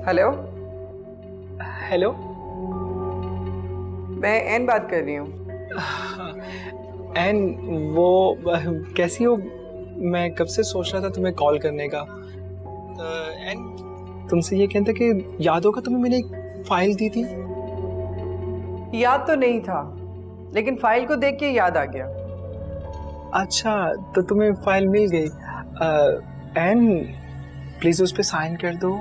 Hello. Hello. मैं N बात कर रही हूँ। एन, वो कैसी हो? मैं कब से सोच रहा था तुम्हें कॉल करने का। एन, तुमसे ये कहते कि याद होगा तुम्हें मैंने एक फाइल दी थी। याद तो नहीं था, लेकिन फाइल को देख के याद आ गया। अच्छा, तो तुम्हें फाइल मिल गई। एन, प्लीज उस पे साइन कर दो।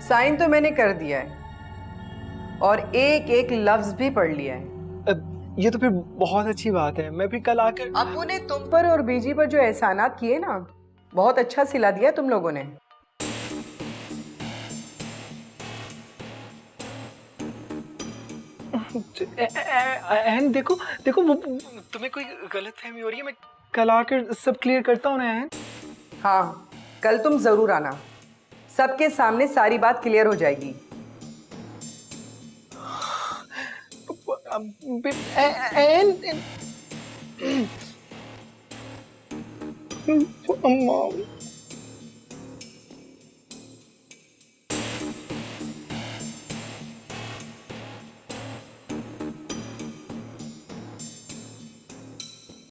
साइन तो मैंने कर दिया है और एक एक लफ्ज भी पढ़ लिया है। ये तो फिर बहुत अच्छी बात है। मैं भी कल आकर अप्पू ने तुम पर और बीजी पर जो एहसानात किए ना, बहुत अच्छा सिला दिया तुम लोगों ने। एन, देखो देखो, वो तुम्हें कोई गलतफहमी हो रही है। मैं कल आकर सब क्लियर करता हूँ ना एन। हाँ, कल तुम जरूर आना, सबके सामने सारी बात क्लियर हो जाएगी। एन,